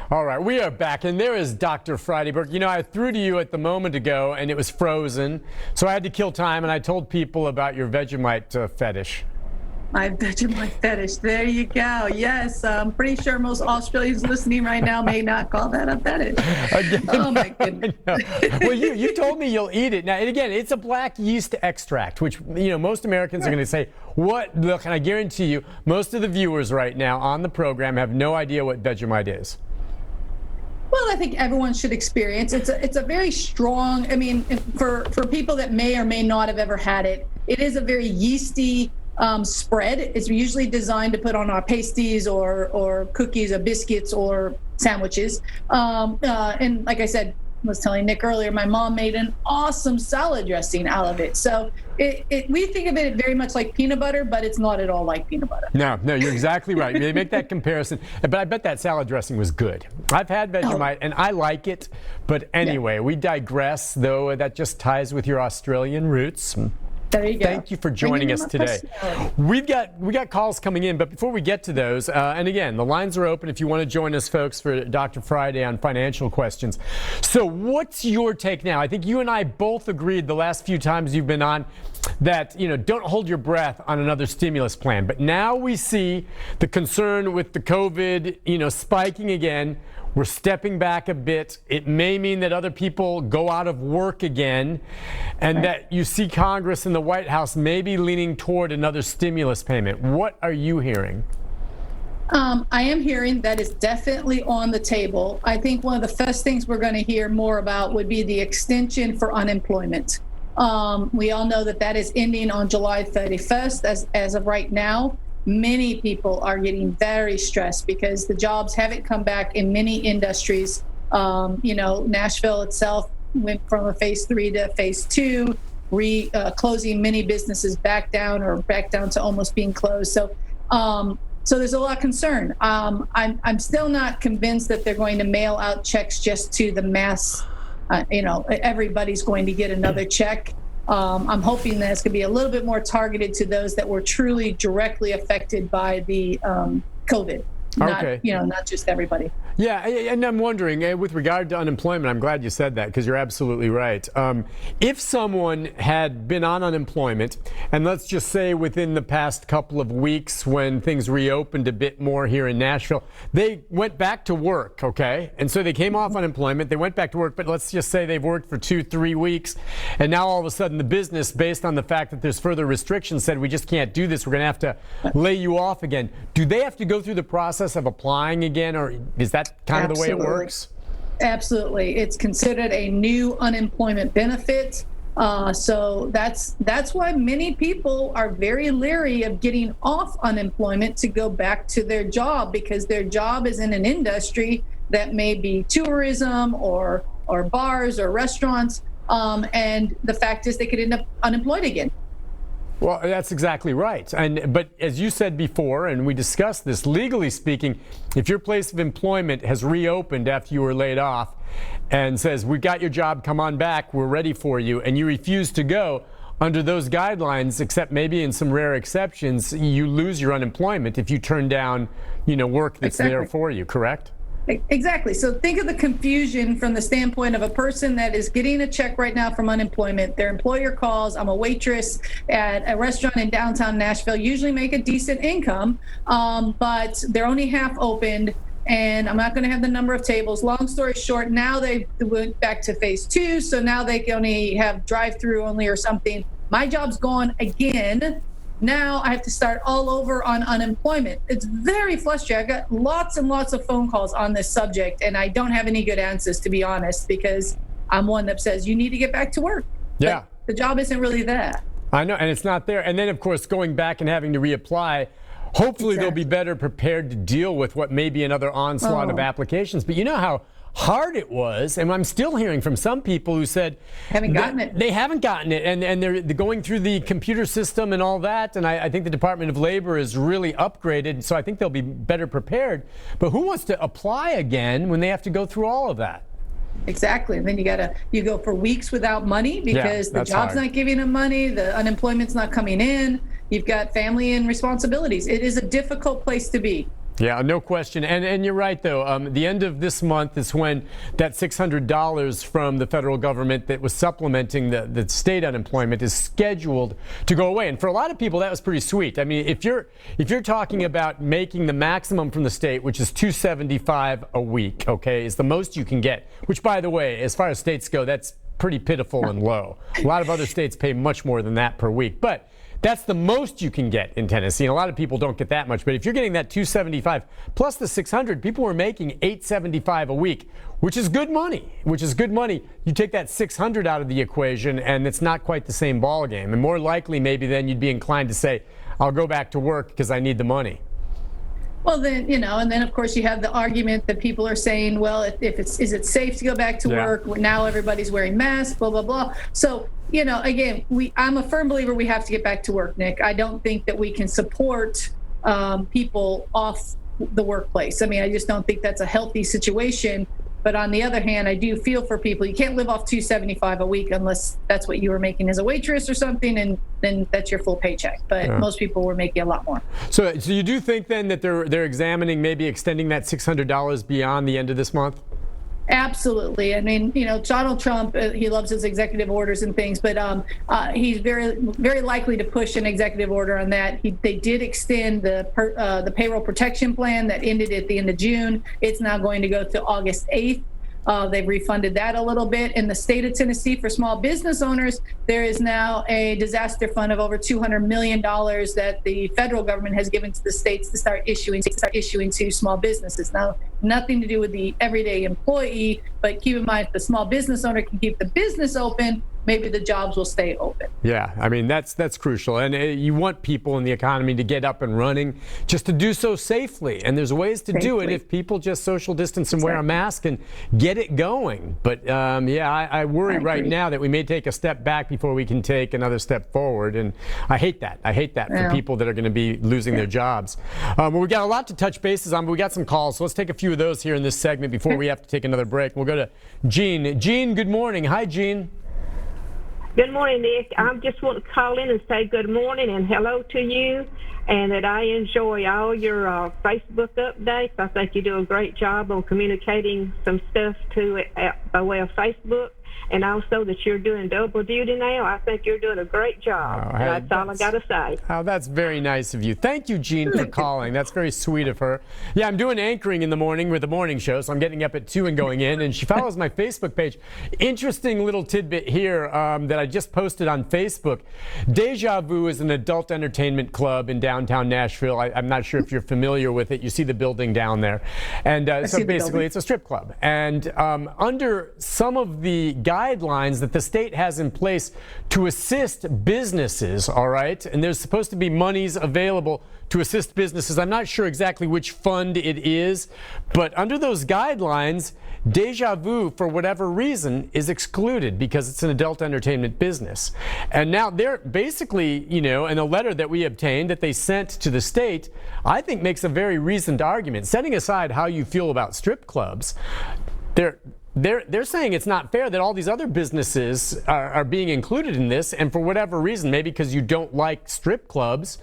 All right, we are back, and there is Dr. Fridayberg. You know, I threw to you at the moment ago, and it was frozen, so I had to kill time, and I told people about your Vegemite fetish. My Vegemite fetish. There you go. Yes, I'm pretty sure most Australians listening right now may not call that a fetish. Oh, my goodness. Well, you told me you'll eat it. Now, and again, it's a black yeast extract, which, you know, most Americans are going to say, what? Look, and I guarantee you, most of the viewers right now on the program have no idea what Vegemite is. Well, I think everyone should experience. It's a very strong, I mean, for people that may or may not have ever had it, it is a very yeasty spread. It's usually designed to put on our pasties or cookies or biscuits or sandwiches. And like I said, I was telling Nick earlier, my mom made an awesome salad dressing out of it. So we think of it very much like peanut butter, but it's not at all like peanut butter. No, you're exactly right. They make that comparison, but I bet that salad dressing was good. I've had Vegemite, and I like it. But anyway, we digress, though that just ties with your Australian roots. There you go. Thank you for joining us today. We got calls coming in, but before we get to those, and again, the lines are open if you want to join us, folks, for Dr. Friday on financial questions. So what's your take now? I think you and I both agreed the last few times you've been on that, you know, don't hold your breath on another stimulus plan. But now we see the concern with the COVID, you know, spiking again. We're stepping back a bit. It may mean that other people go out of work again, and that you see Congress and the White House maybe leaning toward another stimulus payment. What are you hearing? I am hearing that is definitely on the table. I think one of the first things we're going to hear more about would be the extension for unemployment. We all know that is ending on July 31st as of right now. Many people are getting very stressed because the jobs haven't come back in many industries. You know, Nashville itself went from a phase 3 to phase 2, closing many businesses back down to almost being closed. So there's a lot of concern. I'm still not convinced that they're going to mail out checks just to the mass. You know, everybody's going to get another check. I'm hoping that it's going to be a little bit more targeted to those that were truly directly affected by the COVID. Not just everybody. Yeah, and I'm wondering, with regard to unemployment, I'm glad you said that because you're absolutely right. If someone had been on unemployment, and let's just say within the past couple of weeks when things reopened a bit more here in Nashville, they went back to work, okay? And so they came off unemployment, they went back to work, but let's just say they've worked for 2-3 weeks, and now all of a sudden the business, based on the fact that there's further restrictions, said we just can't do this, we're going to have to lay you off again. Do they have to go through the process of applying again, or is that kind of the way it works? Absolutely. It's considered a new unemployment benefit. So that's why many people are very leery of getting off unemployment to go back to their job, because their job is in an industry that may be tourism or bars or restaurants. And the fact is they could end up unemployed again. Well, that's exactly right. But as you said before, and we discussed this, legally speaking, if your place of employment has reopened after you were laid off and says, we got your job, come on back, we're ready for you, and you refuse to go, under those guidelines, except maybe in some rare exceptions, you lose your unemployment if you turn down, work that's there for you, correct? Exactly. So think of the confusion from the standpoint of a person that is getting a check right now from unemployment. Their employer calls, I'm a waitress at a restaurant in downtown Nashville, usually make a decent income, but they're only half opened and I'm not going to have the number of tables. Long story short, now they went back to phase 2. So now they can only have drive-through only or something. My job's gone again. Now I have to start all over on unemployment. It's very frustrating. I got lots and lots of phone calls on this subject, and I don't have any good answers, to be honest, because I'm one that says you need to get back to work. Yeah. But the job isn't really there. I know, and it's not there. And then, of course, going back and having to reapply, hopefully they'll be better prepared to deal with what may be another onslaught of applications. But you know how hard it was, and I'm still hearing from some people who said haven't gotten it. They haven't gotten it, and they're going through the computer system and all that, and I think the Department of Labor is really upgraded, so I think they'll be better prepared. But who wants to apply again when they have to go through all of that? Exactly. And then you go for weeks without money because the job's not giving them money, the unemployment's not coming in, you've got family and responsibilities. It is a difficult place to be. Yeah, no question. And you're right, though. The end of this month is when that $600 from the federal government that was supplementing the state unemployment is scheduled to go away. And for a lot of people, that was pretty sweet. I mean, if you're talking about making the maximum from the state, which is $275 a week, okay, is the most you can get, which, by the way, as far as states go, that's pretty pitiful and low. A lot of other states pay much more than that per week. But that's the most you can get in Tennessee. And a lot of people don't get that much. But if you're getting that $275 plus the $600, people were making $875 a week, which is good money. You take that $600 out of the equation, and it's not quite the same ball game. And more likely, maybe then you'd be inclined to say, I'll go back to work because I need the money. Well, then, and then, of course, you have the argument that people are saying, well, is it safe to go back to work? Now everybody's wearing masks, blah, blah, blah. So, again, I'm a firm believer we have to get back to work, Nick. I don't think that we can support people off the workplace. I mean, I just don't think that's a healthy situation. But on the other hand, I do feel for people. You can't live off $275 a week unless that's what you were making as a waitress or something, and then that's your full paycheck. But most people were making a lot more. So you do think then that they're examining maybe extending that $600 beyond the end of this month? Absolutely. I mean, Donald Trump, he loves his executive orders and things, but he's very, very likely to push an executive order on that. They did extend the payroll protection plan that ended at the end of June. It's now going to go to August 8th. They've refunded that a little bit. In the state of Tennessee, for small business owners, there is now a disaster fund of over $200 million that the federal government has given to the states to start issuing to small businesses. Now, nothing to do with the everyday employee, but keep in mind, if the small business owner can keep the business open, maybe the jobs will stay open. Yeah, I mean, that's crucial. And you want people in the economy to get up and running, just to do so safely. And there's ways to do it if people just social distance and wear a mask and get it going. But I worry right now that we may take a step back before we can take another step forward. And I hate that. For people that are going to be losing their jobs. Well, we got a lot to touch bases on, but we got some calls. So let's take a few of those here in this segment before we have to take another break. We'll go to Jean. Jean, good morning. Hi, Jean. Good morning, Nick. I just want to call in and say good morning and hello to you, and that I enjoy all your Facebook updates. I think you do a great job on communicating some stuff by way of Facebook, and also that you're doing double duty now. I think you're doing a great job. That's all I got to say. Oh, that's very nice of you. Thank you, Jean, for calling. That's very sweet of her. Yeah, I'm doing anchoring in the morning with the morning show, so I'm getting up at 2 and going in, and she follows my Facebook page. Interesting little tidbit here that I just posted on Facebook. Deja Vu is an adult entertainment club in downtown Nashville. I'm not sure if you're familiar with it. You see the building down there. And so basically, it's a strip club. And under some of the guidelines that the state has in place to assist businesses, all right? And there's supposed to be monies available to assist businesses. I'm not sure exactly which fund it is, but under those guidelines, Deja Vu, for whatever reason, is excluded because it's an adult entertainment business. And now they're basically, in a letter that we obtained that they sent to the state, I think makes a very reasoned argument. Setting aside how you feel about strip clubs, they're saying it's not fair that all these other businesses are being included in this, and for whatever reason, maybe because you don't like strip clubs,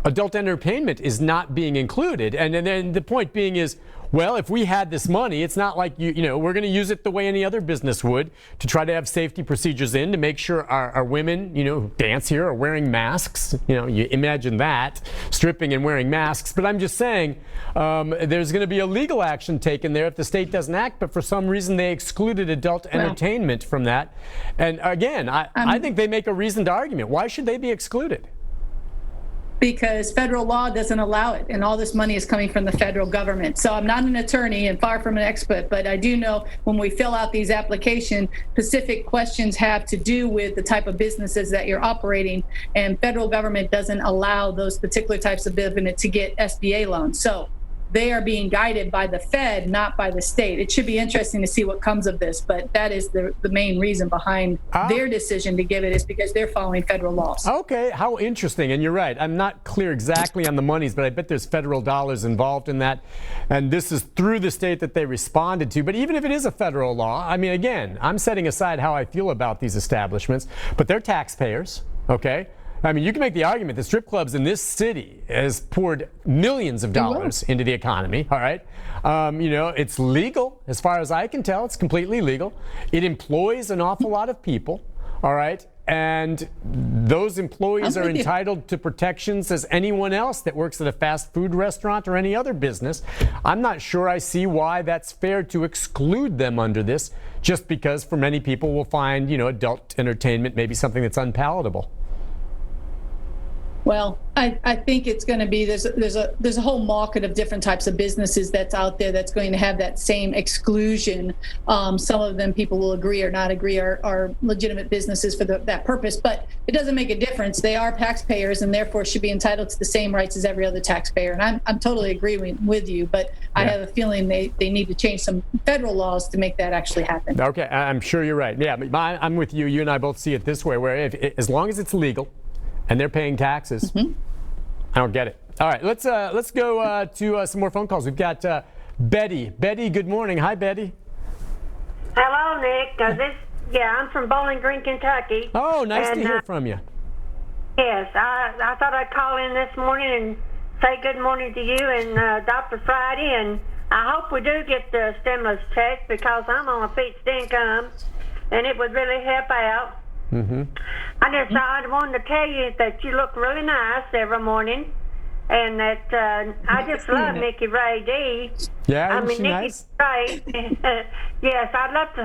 adult entertainment is not being included. And then the point being is, well, if we had this money, it's not like, we're going to use it the way any other business would to try to have safety procedures in to make sure our women, who dance here are wearing masks. You imagine that, stripping and wearing masks. But I'm just saying there's going to be a legal action taken there if the state doesn't act. But for some reason, they excluded adult entertainment from that. And again, I think they make a reasoned argument. Why should they be excluded? Because federal law doesn't allow it, and all this money is coming from the federal government. So I'm not an attorney and far from an expert, but I do know when we fill out these applications, specific questions have to do with the type of businesses that you're operating, and federal government doesn't allow those particular types of business to get SBA loans. So they are being guided by the Fed, not by the state. It should be interesting to see what comes of this, but that is the main reason behind their decision to give it, is because they're following federal laws. Okay, how interesting. And you're right. I'm not clear exactly on the monies, but I bet there's federal dollars involved in that. And this is through the state that they responded to. But even if it is a federal law, I mean, again, I'm setting aside how I feel about these establishments, but they're taxpayers, okay? I mean, you can make the argument that strip clubs in this city has poured millions of dollars into the economy, all right? It's legal as far as I can tell. It's completely legal. It employs an awful lot of people, all right? And those employees are entitled to protections as anyone else that works at a fast food restaurant or any other business. I'm not sure I see why that's fair to exclude them under this, just because for many people will find, adult entertainment maybe something that's unpalatable. Well, I think it's going to be there's a whole market of different types of businesses that's out there that's going to have that same exclusion. Some of them people will agree or not agree are legitimate businesses for that purpose, but it doesn't make a difference. They are taxpayers and therefore should be entitled to the same rights as every other taxpayer. And I'm totally agreeing with you, but I have a feeling they need to change some federal laws to make that actually happen. Okay, I'm sure you're right. Yeah, I'm with you. You and I both see it this way, where as long as it's legal and they're paying taxes, I don't get it. All right, let's go to some more phone calls. We've got Betty. Betty, good morning. Hi, Betty. Hello, Nick. I'm from Bowling Green, Kentucky. Oh, nice to hear from you. Yes, I thought I'd call in this morning and say good morning to you and Dr. Friday, and I hope we do get the stimulus check because I'm on a fixed income, and it would really help out. I wanted to tell you that you look really nice every morning, and that I just love Nikki Ray D. Yeah, I mean, Nikki's nice. Great. Yes, I'd love to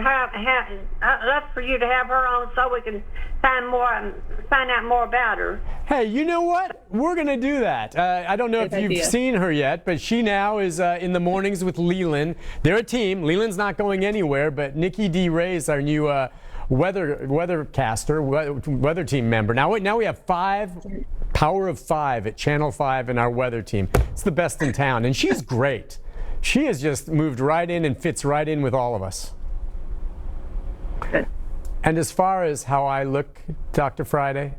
I'd love for you to have her on so we can find out more about her. Hey, you know what? We're going to do that. I don't know if you've seen her yet, but she now is in the mornings with Leland. They're a team. Leland's not going anywhere, but Nikki D. Ray is our new weathercaster, weather team member. Now we have power of 5 at Channel 5 in our weather team. It's the best in town, and she's great. She has just moved right in and fits right in with all of us. Good. And as far as how I look, Dr. Friday,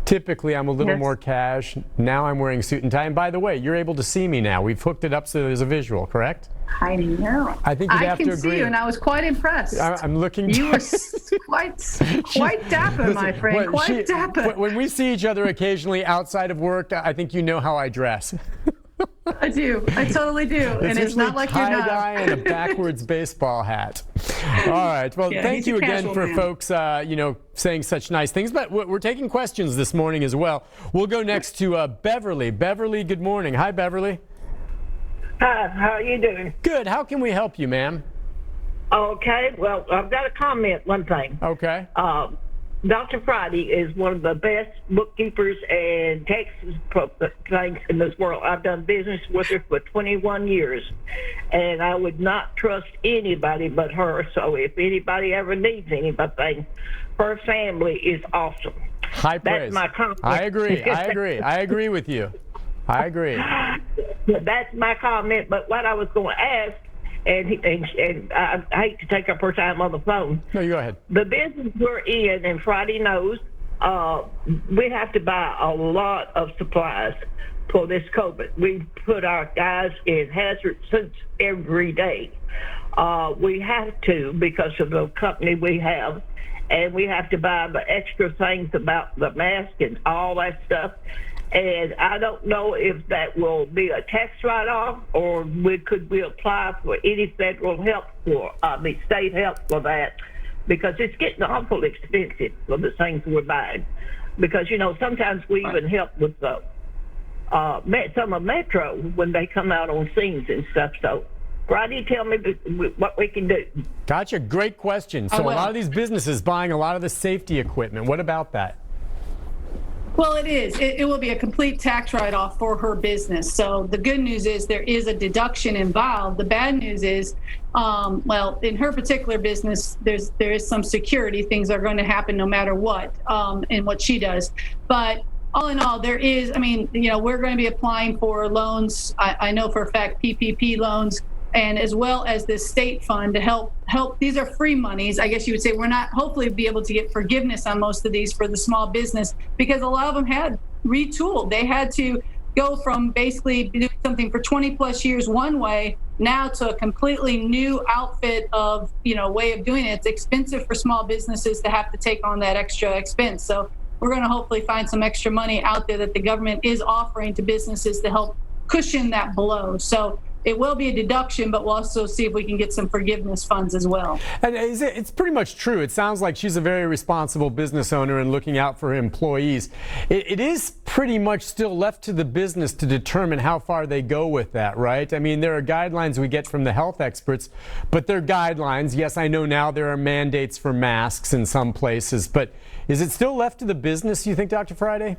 typically I'm a little more cash. Now I'm wearing suit and tie. And by the way, you're able to see me now. We've hooked it up so there's a visual, correct? I know. I think you'd have to agree. I can see you, and I was quite impressed. I'm looking. You were quite dapper, my friend. Quite dapper. When we see each other occasionally outside of work, I think you know how I dress. I do. I totally do. And it's not like you're not. Tie-dye and a backwards baseball hat. All right. Well, thank you again for folks, saying such nice things. But we're taking questions this morning as well. We'll go next to Beverly. Beverly, good morning. Hi, Beverly. Hi, how are you doing? Good. How can we help you, ma'am? Okay, well, I've got to comment one thing. Okay. Dr. Friday is one of the best bookkeepers and tax things in this world. I've done business with her for 21 years, and I would not trust anybody but her. So if anybody ever needs anything, her family is awesome. High praise. That's my comment. I agree. I agree with you. I agree. That's my comment. But what I was going to ask, and I hate to take up her time on the phone. No, you go ahead. The business we're in, and Friday knows, we have to buy a lot of supplies for this COVID. We put our guys in hazard suits every day. We have to because of the company we have, and we have to buy the extra things about the mask and all that stuff. And I don't know if that will be a tax write-off or could we apply for any federal help state help for that, because it's getting awful expensive for the things we're buying. Because, sometimes we even help with some of Metro when they come out on scenes and stuff. So, Rodney, tell me what we can do. Gotcha. Great question. So a lot of these businesses buying a lot of the safety equipment. What about that? Well, it is. It will be a complete tax write-off for her business. So the good news is there is a deduction involved. The bad news is, in her particular business, there is some security. Things are going to happen no matter what in what she does. But all in all, there is, we're going to be applying for loans. I know for a fact PPP loans, and as well as this state fund to help. These are free monies. I guess you would say we're not hopefully be able to get forgiveness on most of these for the small business, because a lot of them had retooled. They had to go from basically doing something for 20 plus years one way now to a completely new outfit of, way of doing it. It's expensive for small businesses to have to take on that extra expense. So we're going to hopefully find some extra money out there that the government is offering to businesses to help cushion that blow. So it will be a deduction, but we'll also see if we can get some forgiveness funds as well. And it's pretty much true. It sounds like she's a very responsible business owner and looking out for her employees. It is pretty much still left to the business to determine how far they go with that, right? I mean, there are guidelines we get from the health experts, but they're guidelines. Yes, I know now there are mandates for masks in some places, but is it still left to the business, you think, Dr. Friday?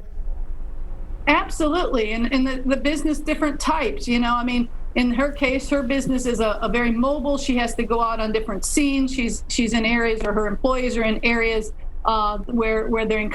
Absolutely. And the business, different types, I mean, in her case, her business is a very mobile. She has to go out on different scenes. She's in areas, or her employees are in areas where they're in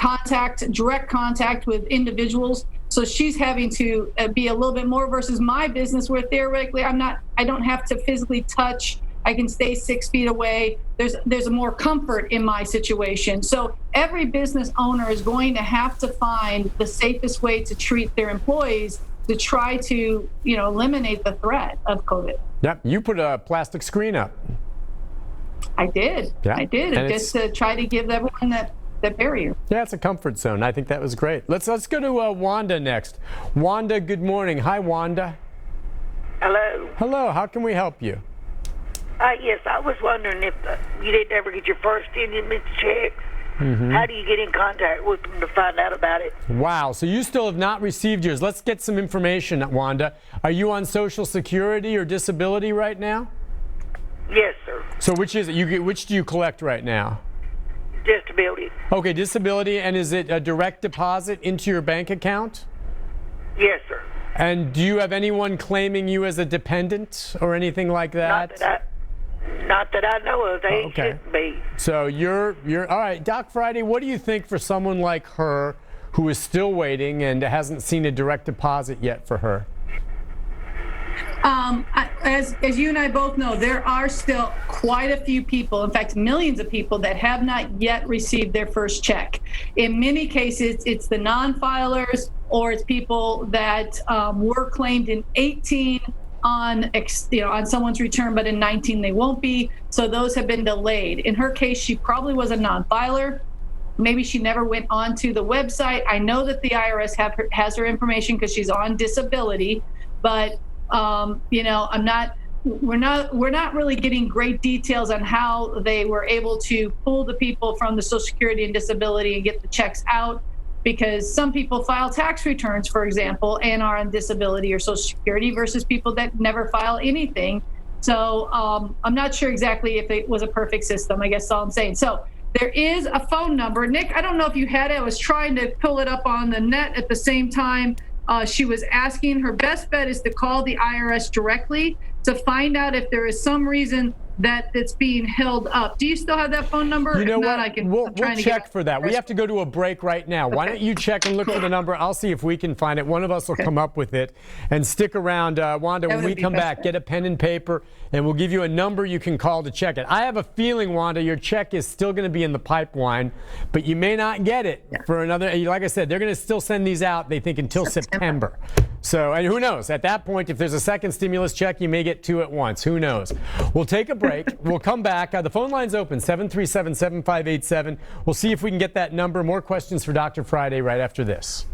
direct contact with individuals. So she's having to be a little bit more versus my business, where theoretically I don't have to physically touch. I can stay 6 feet away. There's a more comfort in my situation. So every business owner is going to have to find the safest way to treat their employees to try to, eliminate the threat of COVID. Yep. You put a plastic screen up. I did. Yeah. I did. And just to try to give everyone that barrier. Yeah, it's a comfort zone. I think that was great. Let's go to Wanda next. Wanda, good morning. Hi, Wanda. Hello. Hello. How can we help you? Yes, I was wondering if you didn't ever get your first stimulus check. Mm-hmm. How do you get in contact with them to find out about it? Wow, so you still have not received yours. Let's get some information, Wanda. Are you on Social Security or disability right now? Yes, sir. So which is it? Which do you collect right now? Disability. Okay, disability, and is it a direct deposit into your bank account? Yes, sir. And do you have anyone claiming you as a dependent or anything like that? Not that I know of. They shouldn't be. So you're all right. Doc Friday, what do you think for someone like her who is still waiting and hasn't seen a direct deposit yet for her? As you and I both know, there are still quite a few people, in fact, millions of people that have not yet received their first check. In many cases, it's the non-filers, or it's people that were claimed in 18 on someone's return, but in 19 they won't be. So those have been delayed. In her case, she probably was a non-filer. Maybe she never went onto the website. I know that the IRS has her information because she's on disability, but we're not really getting great details on how they were able to pull the people from the Social Security and disability and get the checks out, because some people file tax returns, for example, and are on disability or Social Security versus people that never file anything. So I'm not sure exactly if it was a perfect system, I guess all I'm saying. So there is a phone number. Nick, I don't know if you had it. I was trying to pull it up on the net at the same time. She was asking, her best bet is to call the IRS directly to find out if there is some reason that it's being held up. Do you still have that phone number? You know if not, what? We'll check for that. We have to go to a break right now. Why don't you check and look for the number? I'll see if we can find it. One of us will come up with it. And stick around, Wanda, when we come back, get a pen and paper, and we'll give you a number you can call to check it. I have a feeling, Wanda, your check is still going to be in the pipeline, but you may not get it for another. Like I said, they're going to still send these out, they think, until September. So, and who knows? At that point, if there's a second stimulus check, you may get two at once. Who knows? We'll take a break. We'll come back. The phone line's open, 737-7587. We'll see if we can get that number. More questions for Dr. Friday right after this.